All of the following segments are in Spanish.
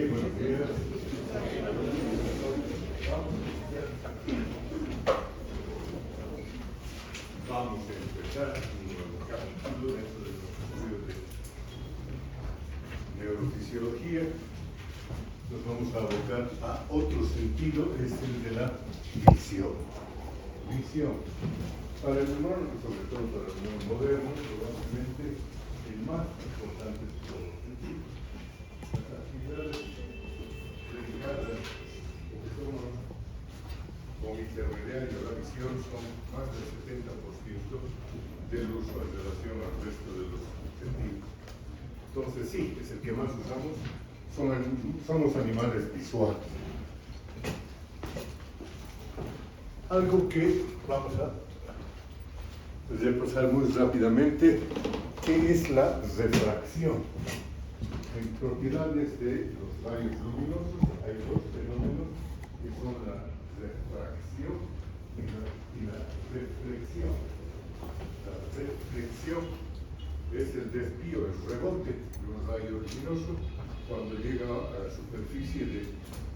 buenos días. Vamos a empezar un nuevo capítulo dentro de los estudios de neurofisiología. Nos vamos a abocar a otro sentido, es el de la visión. Visión. Para el humano, y sobre todo para el humano moderno, probablemente el más importante de todos los sentidos. Las actividades dedicadas con intermediario a la visión son más del 70% del uso en relación al resto de los sentidos. Entonces sí, es el que más usamos, somos animales visuales. Algo que vamos a repasar muy rápidamente, ¿qué es la refracción? En propiedades de los rayos luminosos hay dos fenómenos que son la refracción y la reflexión. La reflexión es el desvío, el rebote de un rayo luminoso cuando llega a la superficie de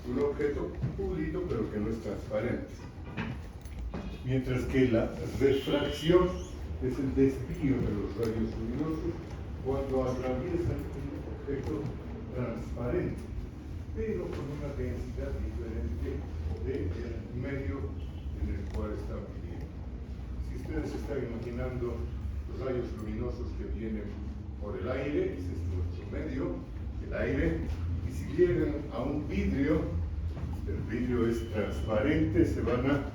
un objeto pulido pero que no es transparente. Mientras que la refracción es el desvío de los rayos luminosos cuando atraviesan un objeto transparente, pero con una densidad diferente del medio en el cual están viviendo. Si ustedes se están imaginando los rayos luminosos que vienen por el aire, ese es nuestro medio, el aire, y si llegan a un vidrio, el vidrio es transparente, se van a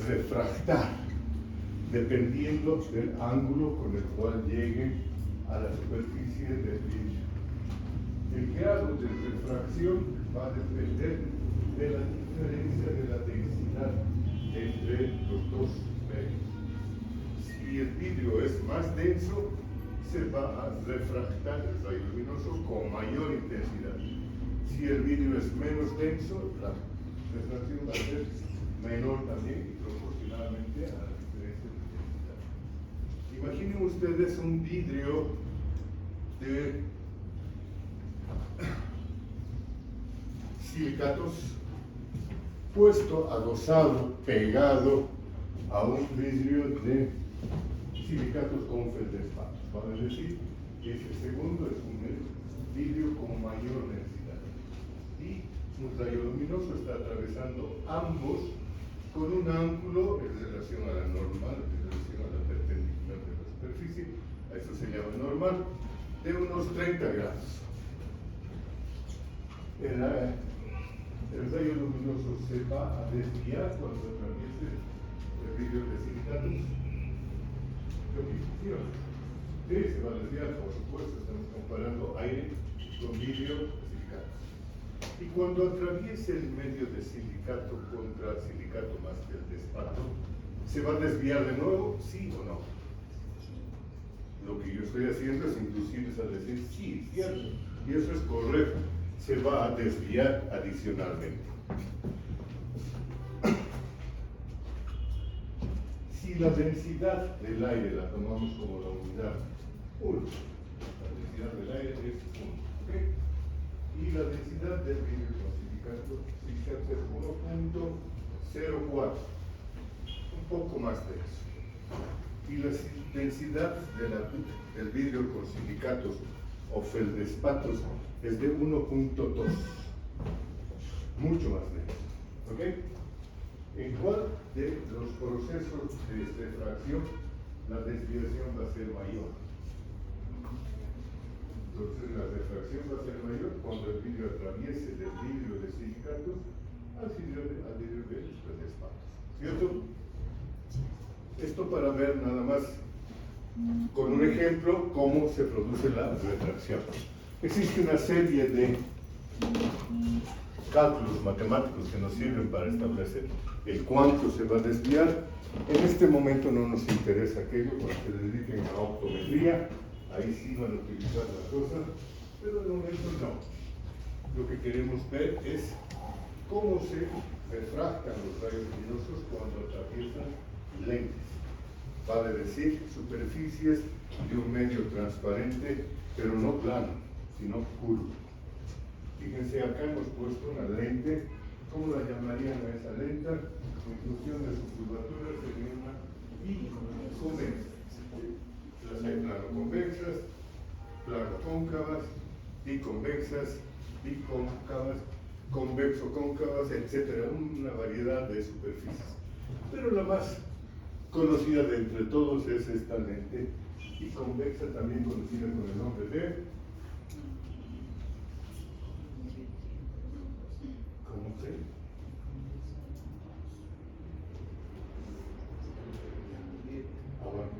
refractar dependiendo del ángulo con el cual lleguen a la superficie del vidrio. El grado de refracción va a depender de la diferencia de la densidad entre los dos medios. Si el vidrio es más denso, se va a refractar el rayo luminoso con mayor intensidad. Si el vidrio es menos denso, la refracción va a ser menor también y proporcionalmente a la diferencia de densidad. Imaginen ustedes un vidrio de silicatos puesto, adosado, pegado a un vidrio de silicatos con feldespatos. Vale decir que ese segundo es un vidrio con mayor densidad. Y un rayo luminoso está atravesando ambos con un ángulo en relación a la normal, en relación a la perpendicular de la superficie, a eso se llama normal, de unos 30 grados. El rayo luminoso se va a desviar cuando atraviese el vidrio de silicatos. Sí, se va a desviar, por supuesto, estamos comparando aire con vidrio de silicatos. Y cuando atraviese el medio de silicato contra silicato más feldespato, ¿se va a desviar de nuevo? ¿Sí o no? Lo que yo estoy haciendo es inducirles a decir sí, cierto, y eso es correcto. Se va a desviar adicionalmente. Si la densidad del aire la tomamos como la unidad 1, la densidad del aire es 1, ¿okay? Y la densidad del vidrio con silicato es 1.04, un poco más de eso. Y la densidad del vidrio con silicatos o feldespatos es de 1.2, mucho más de eso. ¿Okay? ¿En cuál de los procesos de refracción la desviación va a ser mayor? Entonces la refracción va a ser mayor cuando el vidrio atraviese del vidrio de silicatos al vidrio de feldespatos. ¿Cierto? Esto para ver nada más con un ejemplo cómo se produce la refracción. Existe una serie de cálculos matemáticos que nos sirven para establecer el cuánto se va a desviar. En este momento no nos interesa aquello, cuando se dediquen a optometría, ahí sí van a utilizar la cosa, pero de momento no. Lo que queremos ver es cómo se refractan los rayos luminosos cuando atraviesan lentes. Vale decir, superficies de un medio transparente, pero no plano, sino curvo. Fíjense, acá hemos puesto una lente. ¿Cómo la llamarían a esa lente? En función de su curvatura sería una biconvexa. Las hay plano-convexas, plano-cóncavas, biconvexas, bicóncavas, convexo-cóncavas, etc. Una variedad de superficies. Pero la más conocida de entre todos es esta lente biconvexa, también conocida con el nombre de ¿cómo se? Aguanten.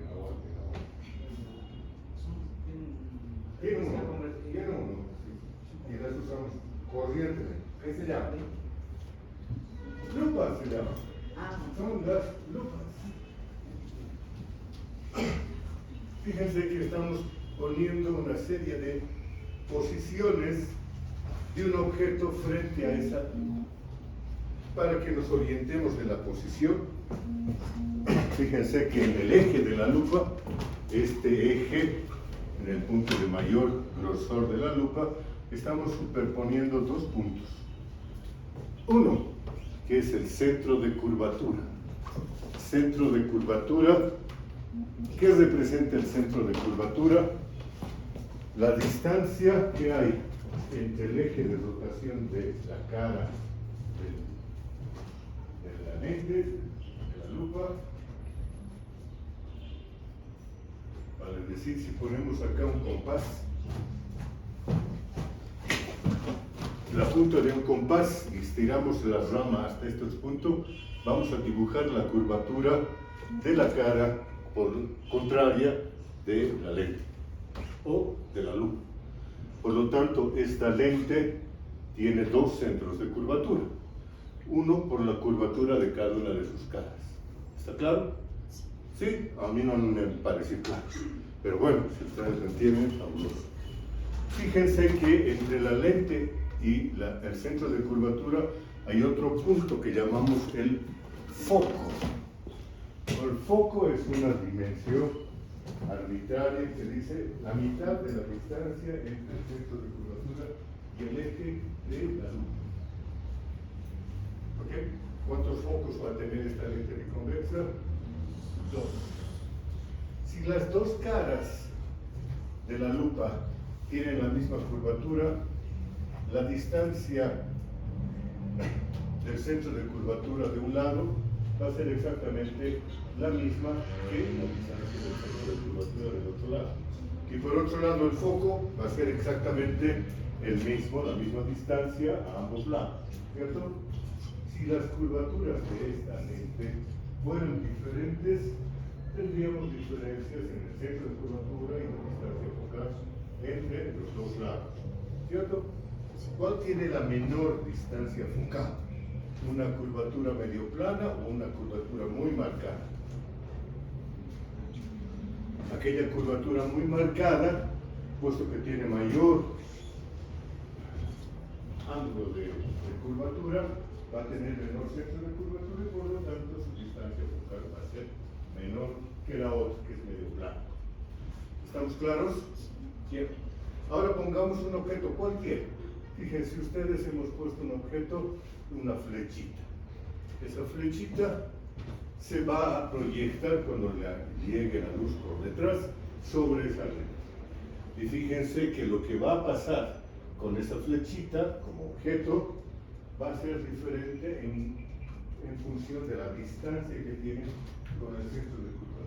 Tiene uno. Y las usamos corrientemente. ¿Qué se llama? Lupas se llama. Son las lupas. Fíjense que estamos poniendo una serie de posiciones de un objeto frente a esa lupa. Para que nos orientemos de la posición, fíjense que en el eje de la lupa, este eje, en el punto de mayor grosor de la lupa, estamos superponiendo dos puntos. Uno, que es el centro de curvatura. Centro de curvatura, ¿qué representa el centro de curvatura? La distancia que hay entre el eje de rotación de la cara de la lente, de la lupa. Vale decir, si ponemos acá un compás, la punta de un compás y estiramos la rama hasta este punto, vamos a dibujar la curvatura de la cara contraria de la lente o de la lupa. Por lo tanto, esta lente tiene dos centros de curvatura. Uno por la curvatura de cada una de sus caras. ¿Está claro? Sí, a mí no me parece claro. Pero bueno, si ustedes lo entienden, fabuloso. Fíjense que entre la lente y el centro de curvatura hay otro punto que llamamos el foco. El foco es una dimensión arbitraria que dice la mitad de la distancia entre el centro de curvatura y el eje de la lupa. ¿Ok? ¿Cuántos focos va a tener esta lente biconvexa? Dos. Si las dos caras de la lupa tienen la misma curvatura, la distancia del centro de curvatura de un lado va a ser exactamente la misma que la distancia del centro de curvatura del otro lado. Y por otro lado, el foco va a ser exactamente el mismo, la misma distancia a ambos lados, ¿cierto? Si las curvaturas de esta lente fueran diferentes, tendríamos diferencias en el centro de curvatura y la distancia focal entre los dos lados, ¿cierto? ¿Cuál tiene la menor distancia focal? ¿Una curvatura medio plana o una curvatura muy marcada? Aquella curvatura muy marcada, puesto que tiene mayor ángulo de curvatura, va a tener menor centro de curvatura y por lo tanto su distancia focal va a ser menor que la otra, que es medio plana. ¿Estamos claros? Bien. Ahora pongamos un objeto cualquiera. Fíjense ustedes, hemos puesto un objeto, una flechita. Esa flechita se va a proyectar cuando le llegue la luz por detrás sobre esa lente. Y fíjense que lo que va a pasar con esa flechita como objeto va a ser diferente en función de la distancia que tiene con el centro de curvatura.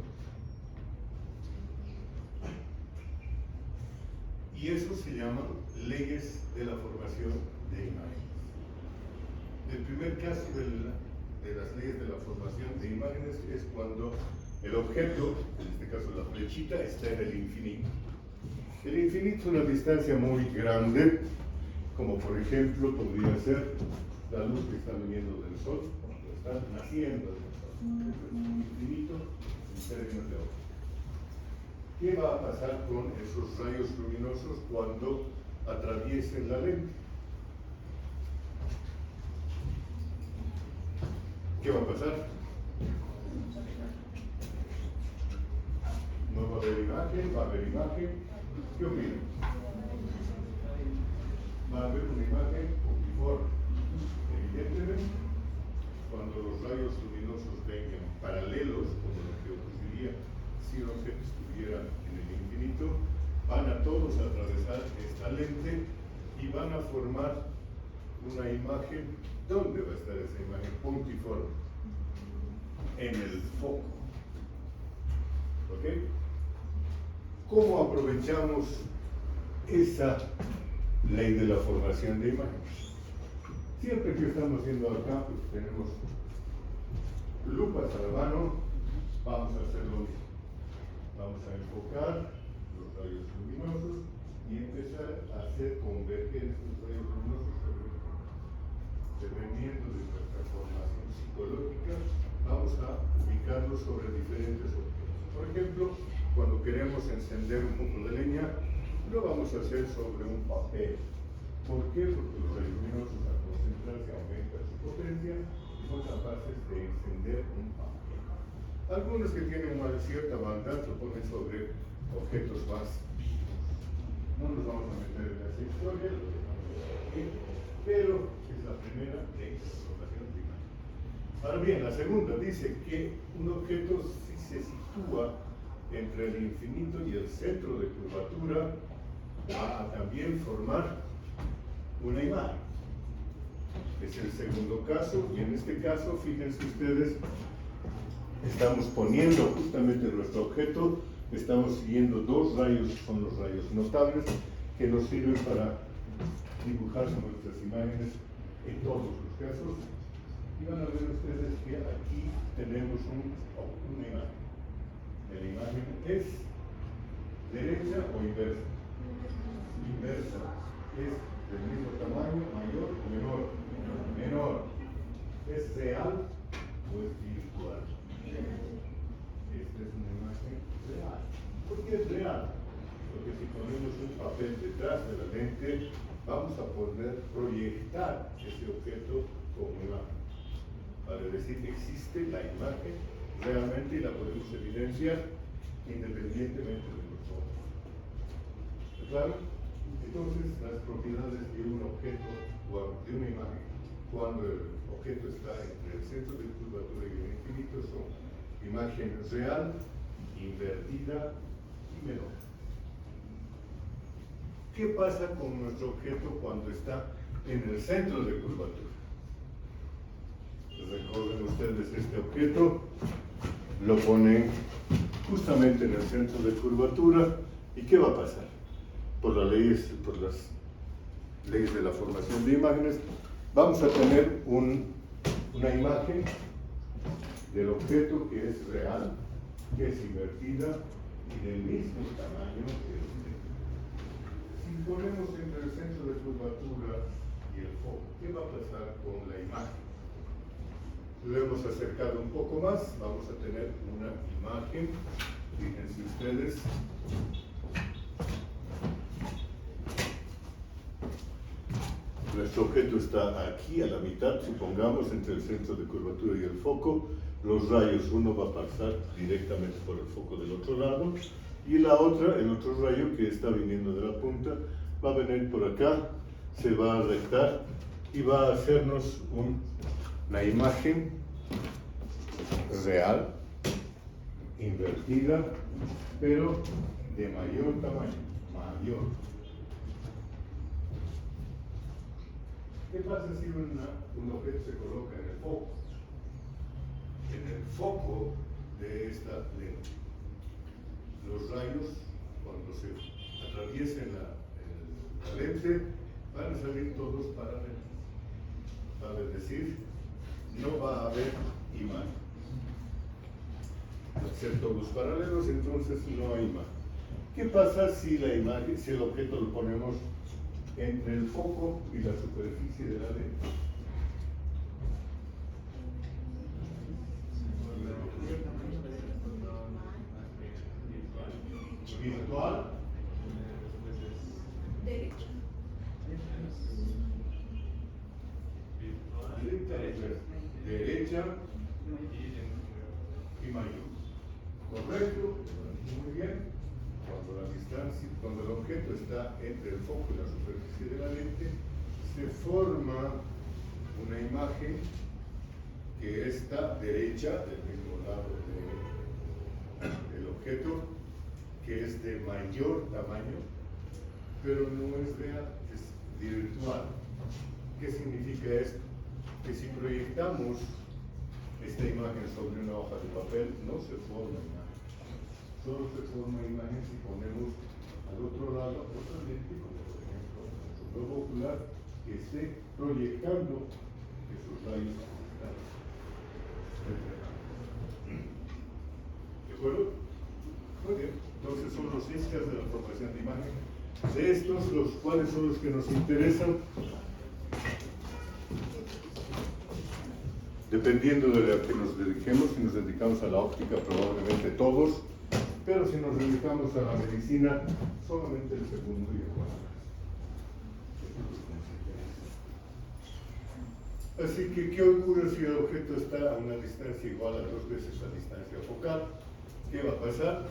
Y eso se llama leyes de la formación de imágenes. El primer caso de las leyes de la formación de imágenes es cuando el objeto, en este caso la flechita, está en el infinito. El infinito es una distancia muy grande, como por ejemplo podría ser la luz que está viniendo del sol, cuando está naciendo del sol. Es infinito en términos de hora. ¿Qué va a pasar con esos rayos luminosos cuando atraviesen la lente? ¿Qué va a pasar? No va a haber imagen, va a haber imagen. ¿Qué opinan? Va a haber una imagen van a formar una imagen. ¿Dónde va a estar esa imagen? Puntiforme. En el foco. ¿Ok? ¿Cómo aprovechamos esa ley de la formación de imágenes? Siempre que estamos haciendo acá, pues tenemos lupas a la mano, vamos a hacer lo mismo. Vamos a enfocar los rayos luminosos y empezar a hacer converger estos rayos luminosos dependiendo de nuestra formación psicológica, vamos a ubicarlos sobre diferentes objetos. Por ejemplo, cuando queremos encender un poco de leña, lo vamos a hacer sobre un papel. ¿Por qué? Porque los rayos luminosos al concentrarse aumentan su potencia y son capaces de encender un papel. Algunos que tienen una cierta maldad lo ponen sobre objetos más. No nos vamos a meter en esa historia, lo dejamos aquí, pero es la primera ley de la formación de imagen. Ahora bien, la segunda dice que un objeto, si se sitúa entre el infinito y el centro de curvatura, va a también formar una imagen. Es el segundo caso, y en este caso, fíjense ustedes, estamos poniendo justamente nuestro objeto, estamos siguiendo dos rayos, son los rayos notables, que nos sirven para dibujar nuestras imágenes en todos los casos. Y van a ver ustedes que aquí tenemos una imagen. La imagen es derecha o inversa. Inversa es del mismo tamaño, mayor o menor. Menor. ¿Es real o es virtual? Esta es una imagen real. ¿Por qué es real? Porque si ponemos un papel detrás de la lente, vamos a poder proyectar ese objeto como imagen. Para decir que existe la imagen realmente y la podemos evidenciar independientemente de los ojos. ¿Claro? Entonces, las propiedades de un objeto o de una imagen, cuando el objeto está entre el centro de curvatura y el infinito, son imagen real, invertida y menor. ¿Qué pasa con nuestro objeto cuando está en el centro de curvatura? Recuerden ustedes este objeto, lo ponen justamente en el centro de curvatura, ¿y qué va a pasar? Por las leyes de la formación de imágenes, vamos a tener una imagen del objeto que es real, que es invertida y del mismo tamaño que el objeto. Si ponemos entre el centro de curvatura y el foco, ¿qué va a pasar con la imagen? Lo hemos acercado un poco más, vamos a tener una imagen, fíjense ustedes, nuestro objeto está aquí a la mitad, supongamos, entre el centro de curvatura y el foco. Los rayos, uno va a pasar directamente por el foco del otro lado y el otro rayo que está viniendo de la punta, va a venir por acá, se va a rectar y va a hacernos una imagen real, invertida, pero de mayor tamaño, mayor. ¿Qué pasa si un objeto se coloca en el foco? En el foco de esta lente. Los rayos, cuando se atraviesen la lente, van a salir todos paralelos. Vale decir, no va a haber imagen. Al ser todos paralelos, entonces no hay imagen. ¿Qué pasa si si el objeto lo ponemos entre el foco y la superficie de la lente? Virtual. Derecha. Derecha y mayor. Correcto, muy bien. Cuando el objeto está entre el foco y la superficie de la lente, se forma una imagen que está derecha, del mismo lado del objeto, que es de mayor tamaño, pero no es real, es virtual. ¿Qué significa esto? Que si proyectamos esta imagen sobre una hoja de papel, no se forma imagen. Solo se forma imagen si ponemos al otro lado otra lente, como por ejemplo un globo ocular, que esté proyectando esos rayos. ¿De acuerdo? Muy bien. Entonces son los iscas de la formación de imagen. De estos, ¿cuáles son los que nos interesan? Dependiendo de la que nos dediquemos, si nos dedicamos a la óptica, probablemente todos, pero si nos dedicamos a la medicina, solamente el segundo y el cuarto. Así que, ¿qué ocurre si el objeto está a una distancia igual a 2 veces la distancia focal? ¿Qué va a pasar?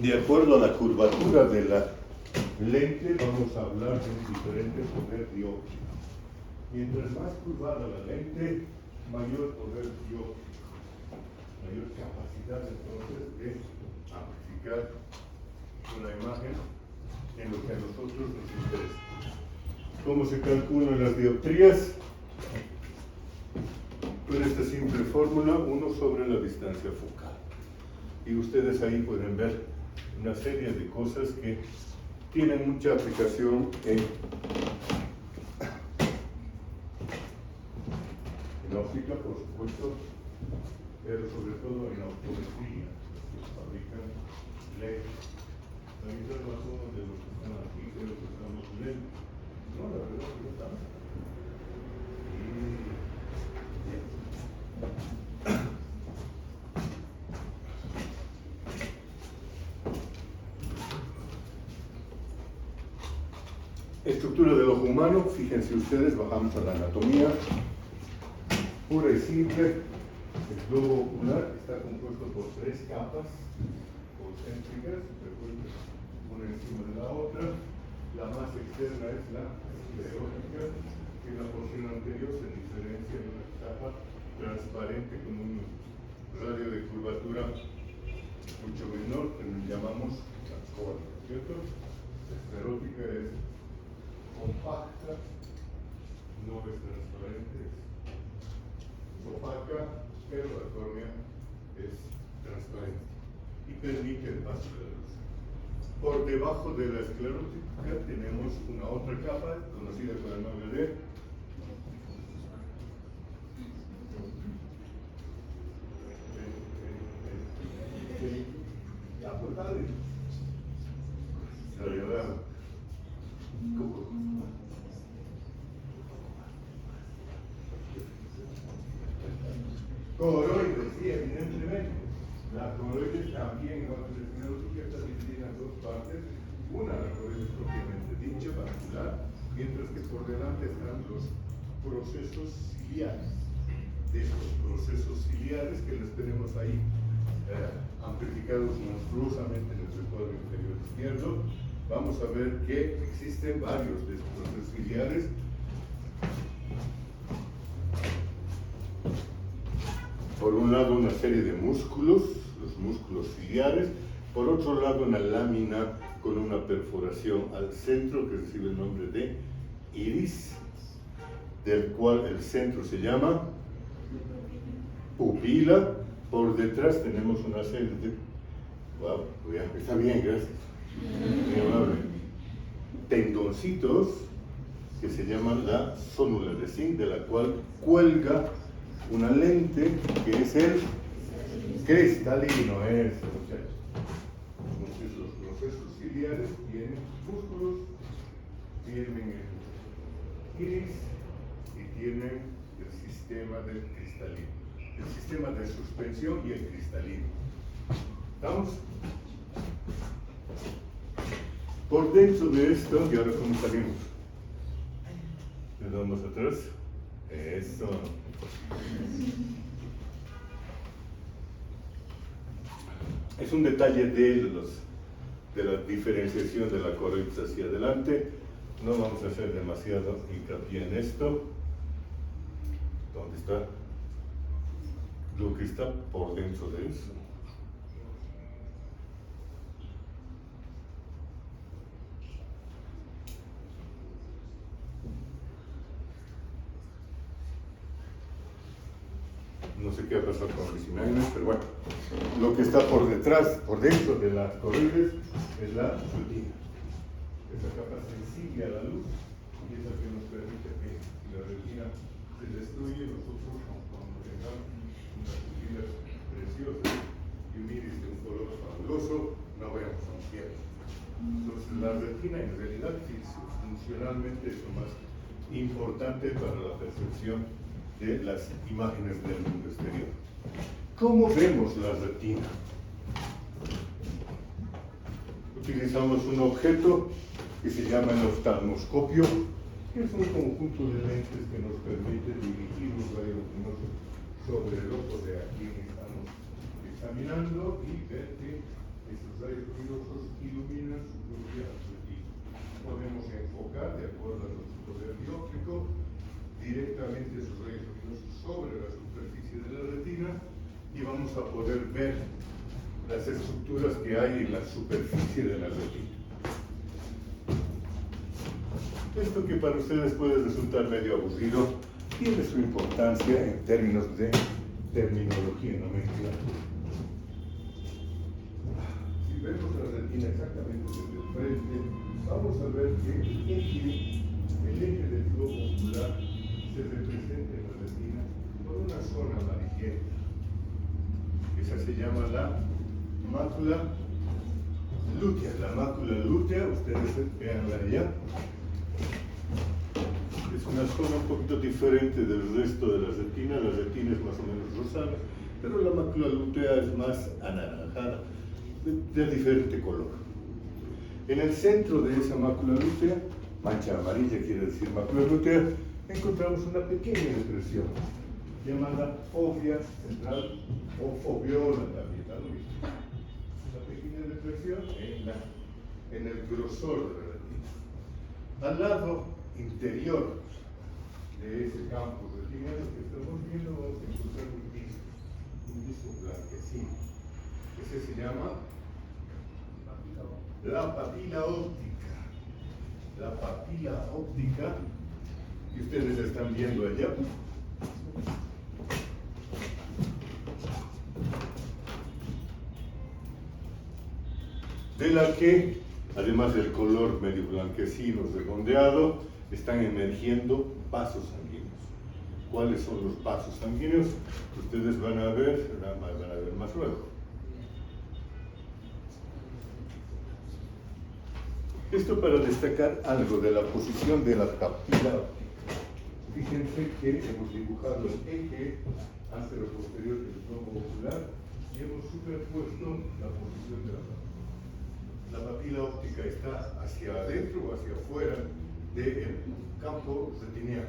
De acuerdo a la curvatura de la lente, vamos a hablar de un diferente poder dióptrico. Mientras más curvada la lente, mayor poder dióptrico, mayor capacidad entonces de amplificar una imagen en lo que a nosotros nos interesa. ¿Cómo se calculan las dioptrías? Con esta simple fórmula, 1 sobre la distancia focal. Y ustedes ahí pueden ver una serie de cosas que tienen mucha aplicación en óptica, por supuesto, pero sobre todo en optometría, que fabrican lentes. La mitad más uno de los que están aquí creo que estamos lentes. No, la verdad es que no estamos. Estructura del ojo humano, fíjense ustedes, bajamos a la anatomía pura y simple. El globo ocular está compuesto por 3 capas concéntricas, una encima de la otra. La más externa es la esclerótica, que en la porción anterior se diferencia de una capa transparente con un radio de curvatura mucho menor, que nos llamamos la córnea, ¿cierto? La esclerótica es compacta, no es transparente, es opaca, pero la córnea es transparente y permite el paso de la luz. Por debajo de la esclerótica tenemos una otra capa, conocida con el nombre de coroides, sí, evidentemente. La coroides también, en otras escleróticas, está dividida en 2 partes. Una, la coroides propiamente dicha, vascular, mientras que por delante están los procesos ciliares. De estos procesos ciliares que les tenemos ahí amplificados monstruosamente en el cuadro inferior izquierdo, vamos a ver que existen varios de estos procesos ciliares. Por un lado una serie de músculos, los músculos ciliares, por otro lado una lámina con una perforación al centro que recibe el nombre de iris, del cual el centro se llama pupila. Por detrás tenemos una serie de... Wow, está bien, gracias. Muy amable. Tendoncitos que se llaman la zónula de zinc, de la cual cuelga una lente que es el cristalino, muchachos. Entonces los procesos ciliares tienen músculos, tienen el iris y tienen el sistema del cristalino, el sistema de suspensión y el cristalino. ¿Estamos? Por dentro de esto, ¿y ahora cómo salimos? Le damos atrás. Eso. Es un detalle de la diferenciación de la coroides hacia adelante. No vamos a hacer demasiado hincapié en esto. ¿Dónde está? lo que está por dentro de eso. No sé qué ha pasado con mis imágenes, pero bueno, lo que está por detrás, por dentro de las corrientes es la retina. Esa capa sensible a la luz y es la que nos permite que si la retina se destruye, nosotros cuando tengamos unas pupilas preciosas y un iris de un color fabuloso, no veamos un cielo. Entonces la retina en realidad funcionalmente es lo más importante para la percepción de las imágenes del mundo exterior. ¿Cómo vemos la retina? Utilizamos un objeto que se llama el oftalmoscopio, que es un conjunto de lentes que nos permite dirigir los rayos luminosos sobre el ojo de a quien estamos examinando y ver que esos rayos luminosos iluminan su propia retina. Podemos enfocar, de acuerdo a nuestro poder dióptrico, directamente esos rayos luminosos sobre la superficie de la retina y vamos a poder ver las estructuras que hay en la superficie de la retina. Esto que para ustedes puede resultar medio aburrido tiene su importancia en términos de terminología nomenclatura. Si vemos la retina exactamente desde el frente, vamos a ver que el eje del globo ocular se representa en la retina por una zona amarillenta. Esa se llama la mácula lútea. La mácula lútea, ustedes veanla allá, es una zona un poquito diferente del resto de la retina. La retina es más o menos rosada, pero la mácula lútea es más anaranjada, de diferente color. En el centro de esa mácula lútea, mancha amarilla quiere decir mácula lútea, encontramos una pequeña depresión llamada fovea central o foveola también, ¿no? Una pequeña depresión en el grosor de la retina. Al lado interior de ese campo retinal que estamos viendo vamos a encontrar un disco blanquecino. Ese se llama la papila óptica. La papila óptica, y ustedes la están viendo allá. De la que, además del color medio blanquecino redondeado, están emergiendo vasos sanguíneos. ¿Cuáles son los vasos sanguíneos? Ustedes van a ver más luego. Esto para destacar algo de la posición de la papila óptica. Fíjense que hemos dibujado el eje anteroposterior del globo ocular y hemos superpuesto la posición de la papila. La papila óptica está hacia adentro o hacia afuera del campo retiniano.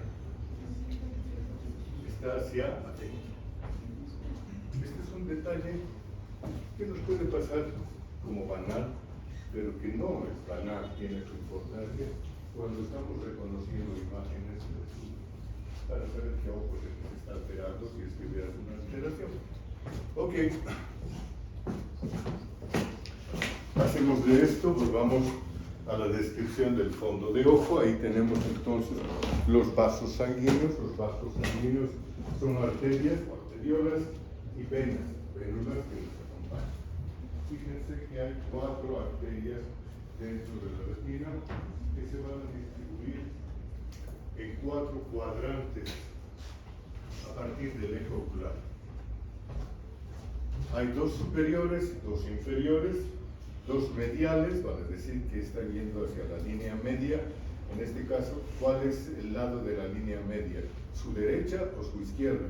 Está hacia adentro. Este es un detalle que nos puede pasar como banal, pero que no es banal, tiene su importancia cuando estamos reconociendo imágenes para saber qué ojo se está alterando si es que hubiera alguna alteración. Ok. Hacemos de esto, pues vamos a la descripción del fondo de ojo. Ahí tenemos entonces los vasos sanguíneos. Los vasos sanguíneos son arterias o arteriolas y venas, vénulas que nos acompañan. Fíjense que hay 4 arterias dentro de la retina que se van a distribuir en 4 cuadrantes a partir del eje ocular. Hay 2 superiores, 2 inferiores, 2 mediales, vale decir que están yendo hacia la línea media. En este caso, ¿cuál es el lado de la línea media? ¿Su derecha o su izquierda?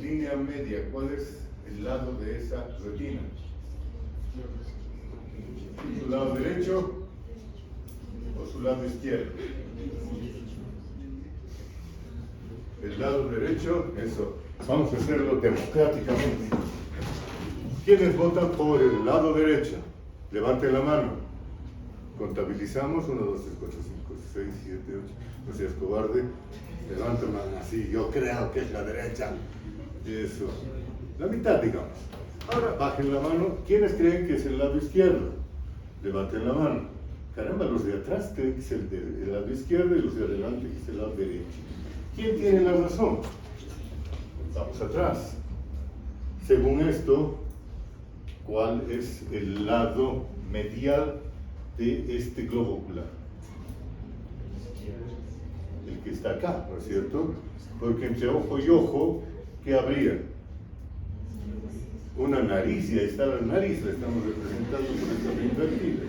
Línea media, ¿cuál es el lado de esa retina? ¿Su lado derecho o su lado izquierdo? El lado derecho, eso. Vamos a hacerlo democráticamente. ¿Quiénes votan por el lado derecho? Levanten la mano. Contabilizamos. 1, 2, 3, 4, 5, 6, 7, 8. No seas cobarde. Levanta la mano así. Yo creo que es la derecha. Eso. La mitad, digamos. Ahora bajen la mano. ¿Quiénes creen que es el lado izquierdo? Levanten la mano. Caramba, los de atrás creen que es el lado izquierdo y los de adelante que es el lado derecho. ¿Quién tiene la razón? Vamos atrás. Según esto, ¿cuál es el lado medial de este globo ocular? El que está acá, ¿no es cierto? Porque entre ojo y ojo, ¿qué habría? Una nariz, y ahí está la nariz, la estamos representando por esta invertida.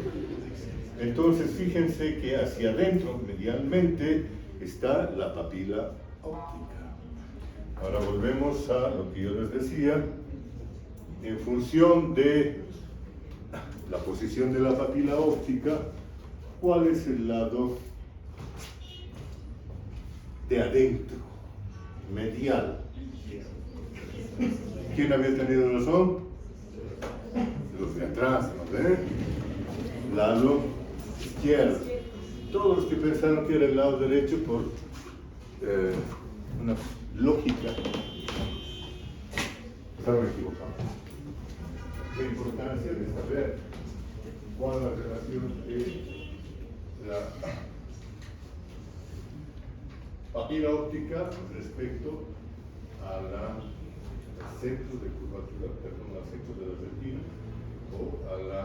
Entonces, fíjense que hacia adentro, medialmente, está la papila óptica. Ahora volvemos a lo que yo les decía. En función de la posición de la papila óptica, ¿cuál es el lado de adentro, medial? ¿Quién había tenido razón? Los de atrás, ¿no ven? Lado izquierdo. Todos los que pensaron que era el lado derecho por una lógica estaban equivocados. La importancia de saber cuál es la relación de la papila óptica respecto al centro de curvatura, perdón, al centro de la retina o a la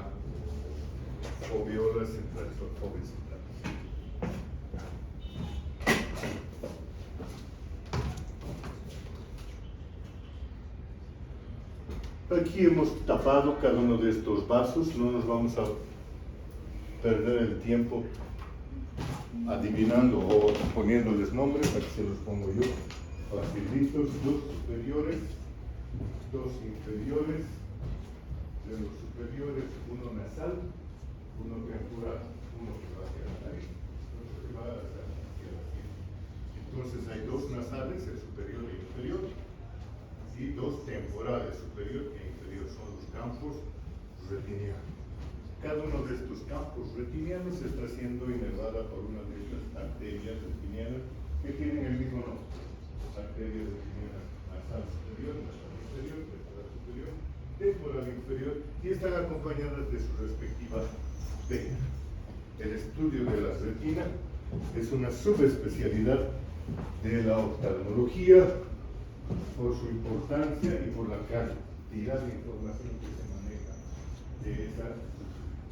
foveola central, fovea central. Aquí hemos tapado cada uno de estos vasos, no nos vamos a perder el tiempo adivinando o poniéndoles nombres, aquí se los pongo yo, facilitos, dos superiores, dos inferiores, de los superiores uno nasal, uno temporal, uno que va hacia la nariz, otro que va hacia la sien. Entonces hay dos nasales, el superior y el inferior, y dos temporales, superior e inferior, son los campos retinianos. Cada uno de estos campos retinianos está siendo inervada por una de estas arterias retinianas que tienen el mismo nombre. Arterias retinianas nasal superior, nasal inferior, temporal superior, temporal inferior, y están acompañadas de su respectiva vena. El estudio de la retina es una subespecialidad de la oftalmología por su importancia y por la cantidad de información que se maneja de esa.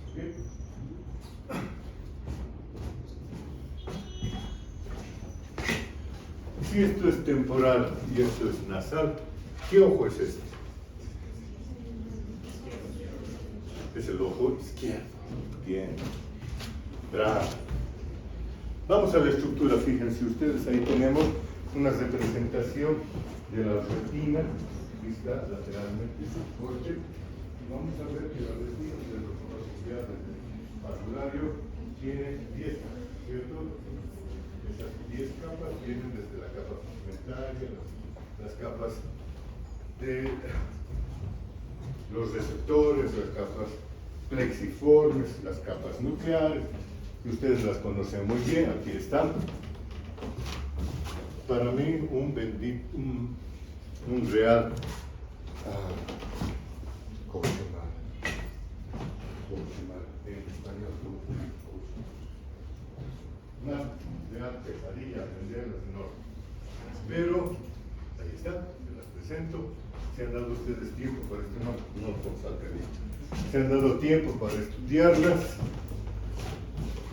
¿Okay? Si esto es temporal y esto es nasal, ¿qué ojo es este? Es el ojo izquierdo. Bien. Bravo. Vamos a la estructura. Fíjense ustedes, ahí tenemos una representación de la retina vista lateralmente fuerte. Y vamos a ver que la retina de los ojos del parvulario tiene 10 capas, ¿cierto? Esas 10 capas vienen desde la capa pigmentaria, las capas de los receptores, las capas plexiformes, las capas nucleares, que ustedes las conocen muy bien, aquí están. Para mí, un real en español, una real pesadilla aprenderlas, enorme. Pero, ahí está, se las presento. Se han dado ustedes tiempo para esto, no por saltar bien. Se han dado tiempo para estudiarlas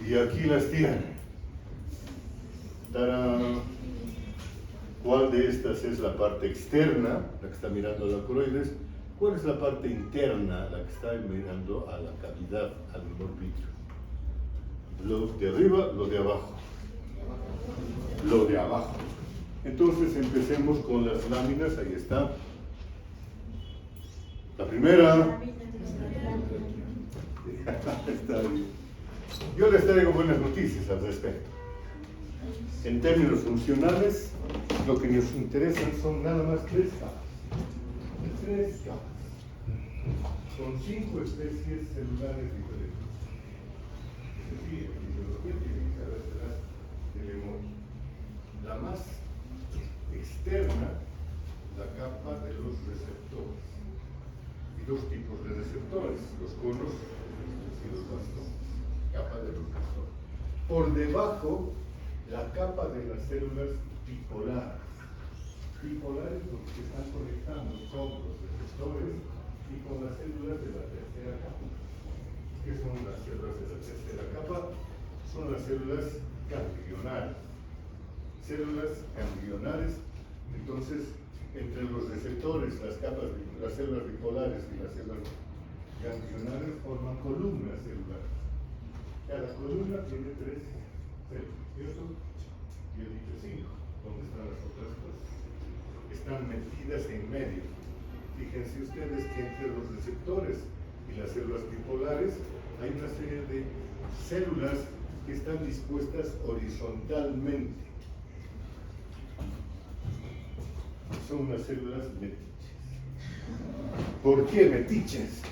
y aquí las tienen. ¡Tarán! ¿Cuál de estas es la parte externa, la que está mirando a la coroides? ¿Cuál es la parte interna, la que está mirando a la cavidad, al humor vitrio? Lo de arriba, lo de abajo. Lo de abajo. Entonces empecemos con las láminas, ahí está. La primera. Está bien. Yo les traigo buenas noticias al respecto. En términos funcionales, lo que nos interesan son nada más 3 capas. 3 capas. Con 5 especies celulares diferentes. Es decir, en fisiología tienen que sabérselas de memoria. La más externa la capa de los receptores. Y dos tipos de receptores, los conos y los bastones. Capa de los bastones. Por debajo, la capa de las células bipolares. Bipolares porque están conectando con los receptores y con las células de la tercera capa. ¿Qué son las células de la tercera capa? Son las células ganglionares. Células ganglionares, entonces, entre los receptores, las células bipolares y las células ganglionares forman columnas celulares. Cada columna tiene 3 células, ¿cierto? Y he dicho 5. ¿Dónde están las otras 2? Están metidas en medio. Fíjense ustedes que entre los receptores y las células bipolares hay una serie de células que están dispuestas horizontalmente. Son unas células metiches. ¿Por qué metiches?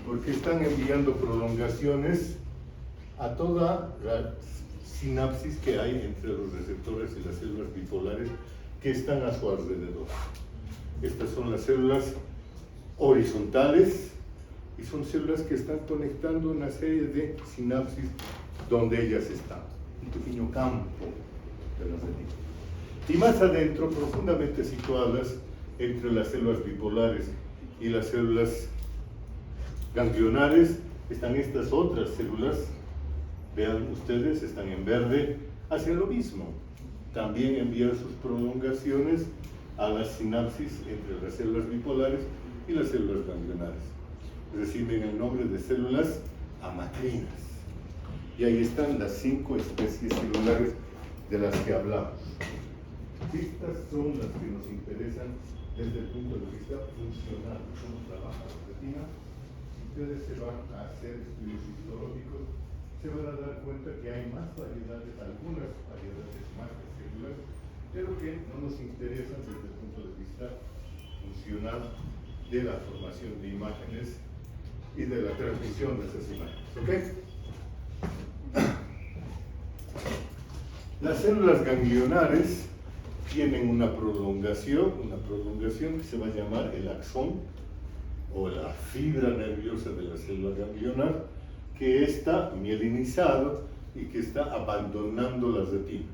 Porque están enviando prolongaciones a toda la sinapsis que hay entre los receptores y las células bipolares que están a su alrededor. Estas son las células horizontales y son células que están conectando una serie de sinapsis donde ellas están. Un pequeño campo de la retina. Y más adentro, profundamente situadas entre las células bipolares y las células ganglionares, están estas otras células. Vean ustedes, están en verde, hacia lo mismo. También envían sus prolongaciones a las sinapsis entre las células bipolares y las células ganglionares. Reciben el nombre de células amacrinas. Y ahí están las 5 especies celulares de las que hablamos. Estas son las que nos interesan desde el punto de vista funcional. Cómo trabaja la retina. Si ustedes se van a hacer estudios histológicos, se van a dar cuenta que hay más variedades, algunas variedades más de células, pero que no nos interesan desde el punto de vista funcional de la formación de imágenes y de la transmisión de esas imágenes. ¿Ok? Las células ganglionares tienen una prolongación que se va a llamar el axón o la fibra nerviosa de la célula ganglionar, que está mielinizado y que está abandonando la retina.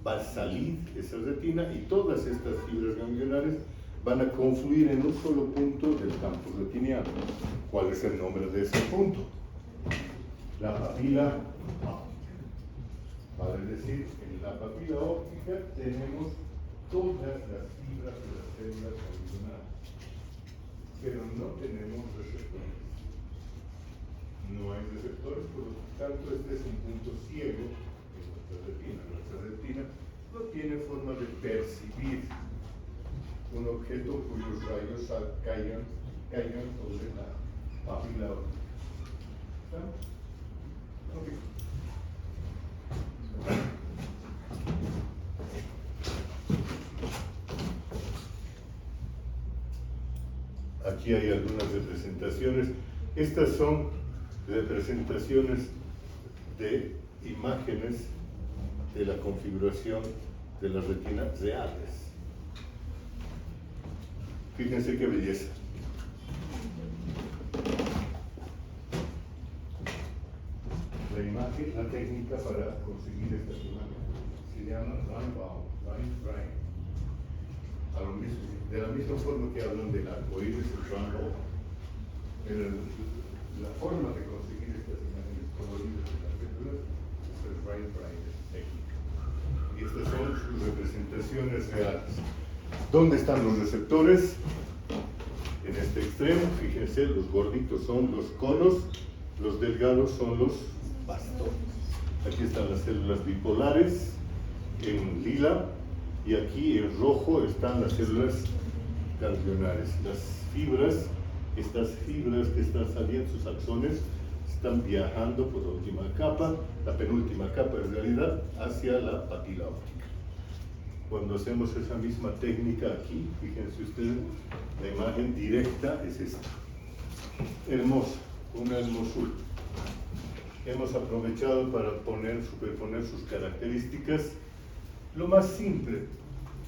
Va a salir esa retina y todas estas fibras ganglionares van a confluir en un solo punto del campo retiniano. ¿Cuál es el nombre de ese punto? La papila óptica. Vale decir, en la papila óptica tenemos todas las fibras de las células ganglionares, pero no tenemos receptores. No hay receptores, por lo tanto este es un punto ciego en nuestra retina. Nuestra retina no tiene forma de percibir un objeto cuyos rayos caigan sobre la papila óptica. ¿Estamos? Ok. Aquí hay algunas representaciones. Estas son representaciones de imágenes de la configuración de las retinas reales. Fíjense qué belleza. La imagen, la técnica para conseguir estas imágenes se llama line frame. De la misma forma que hablan del arcoíris, el rainbow, la forma de conseguir estas imágenes coloridas de las películas es el line frame técnica. Y estas son sus representaciones reales. ¿Dónde están los receptores? En este extremo, fíjense, los gorditos son los conos, los delgados son los bastones. Aquí están las células bipolares en lila y aquí en rojo están las células ganglionares. Las fibras, estas fibras que están saliendo, sus axones, están viajando por la última capa, la penúltima capa en realidad, hacia la papila óptica. Cuando hacemos esa misma técnica aquí, fíjense ustedes, la imagen directa es esta. Hermosa, una hermosura. Hemos aprovechado para superponer sus características lo más simple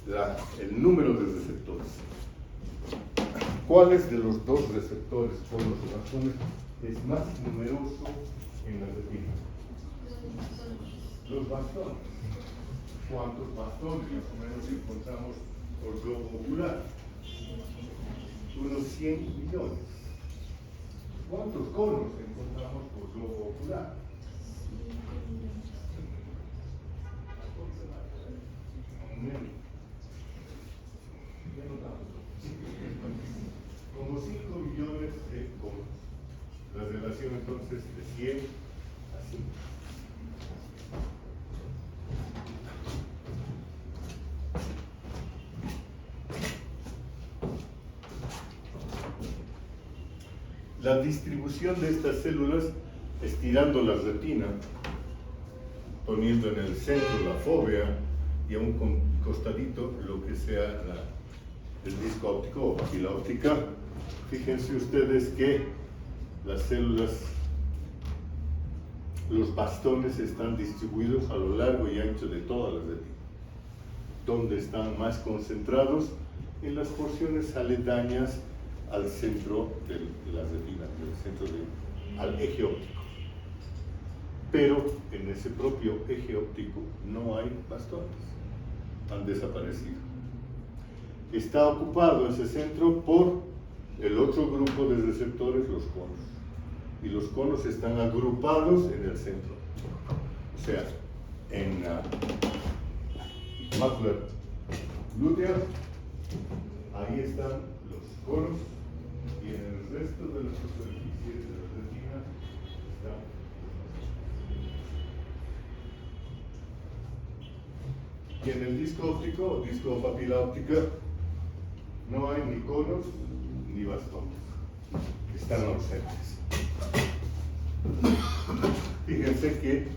el número de receptores. ¿Cuáles de los dos receptores, conos y bastones, es más numeroso en la retina? Los bastones. ¿Cuántos bastones más o menos encontramos por globo ocular? Unos 100 millones. ¿Cuántos conos encontramos por globo ocular? Como 5 millones de conos. La relación entonces de 100 a 5. La distribución de estas células, estirando la retina, poniendo en el centro la fóvea y a un costadito lo que sea el disco óptico o papila óptica. Fíjense ustedes que las células, los bastones están distribuidos a lo largo y ancho de toda la retina. ¿Dónde están más concentrados? En las porciones aledañas al centro de la retina, al eje óptico. Pero en ese propio eje óptico no hay bastones, han desaparecido. Está ocupado ese centro por el otro grupo de receptores, los conos. Y los conos están agrupados en el centro. O sea, en la mácula glútea, ahí están los conos, y en el resto de las superficies de la retina están los bastones. Y en el disco óptico, o disco papila óptica, no hay ni conos ni bastones. Están ausentes. Fíjense que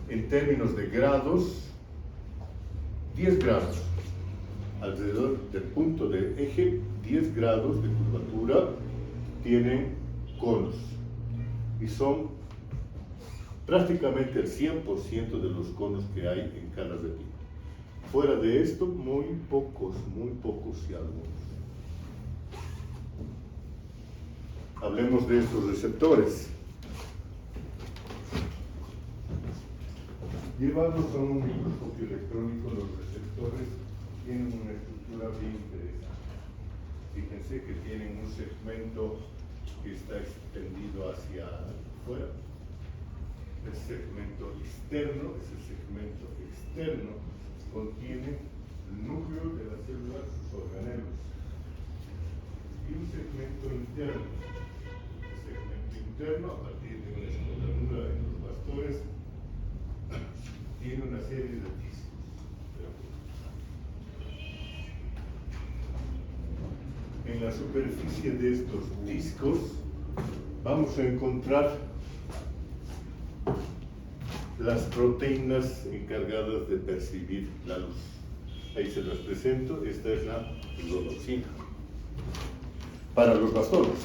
en términos de grados, 10 grados, alrededor del punto de eje, 10 grados de curvatura tienen conos y son prácticamente el 100% de los conos que hay en cada retina. Fuera de esto, muy pocos y algunos. Hablemos de estos receptores. Llevados a un microscopio electrónico, los receptores tienen una estructura bien interesante. Fíjense que tienen un segmento que está extendido hacia afuera. El segmento externo, ese segmento externo, contiene el núcleo de la célula, sus organelos. Y un segmento interno. El segmento interno, a partir de una escotadura en los bastones, tiene una serie de discos. En la superficie de estos discos vamos a encontrar las proteínas encargadas de percibir la luz. Ahí se las presento. Esta es la rhodopsina. Para los bastones.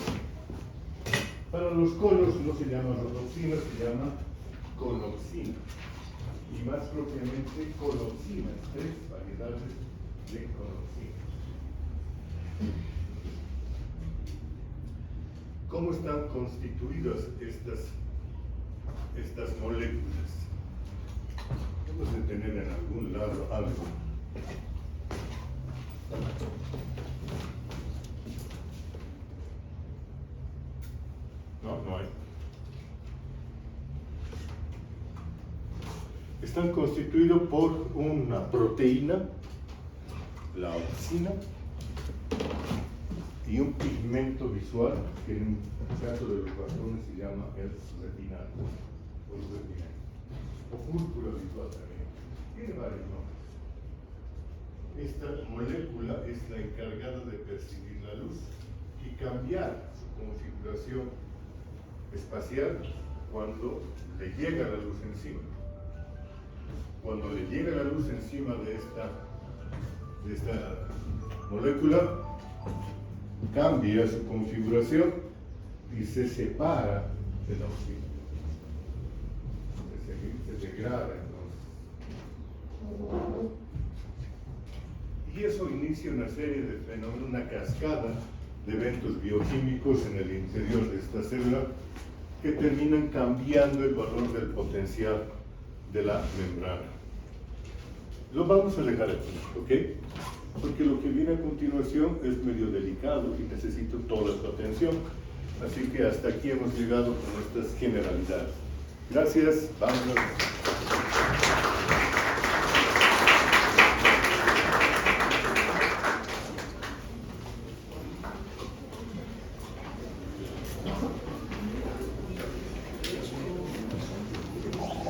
Para los conos no se llama rhodopsina, se llama conoxina. Y más propiamente colopsina, 3 variedades de conoxina. ¿Cómo están constituidas estas moléculas? Vamos a tener en algún lado algo. No hay. Están constituidos por una proteína, la opsina, y un pigmento visual que en el caso de los bastones se llama el retinal o el retinal, o púrpura visual también. Tiene varios nombres. Esta molécula es la encargada de percibir la luz y cambiar su configuración espacial cuando le llega la luz encima. Cuando le llega la luz encima de esta molécula, cambia su configuración y se separa de la oxígeno. Se degrada entonces. y eso inicia una serie de fenómenos, una cascada de eventos bioquímicos en el interior de esta célula que terminan cambiando el valor del potencial de la membrana. Lo vamos a dejar aquí, ¿ok? Porque lo que viene a continuación es medio delicado y necesito toda tu atención. Así que hasta aquí hemos llegado con nuestras generalidades. Gracias, vámonos.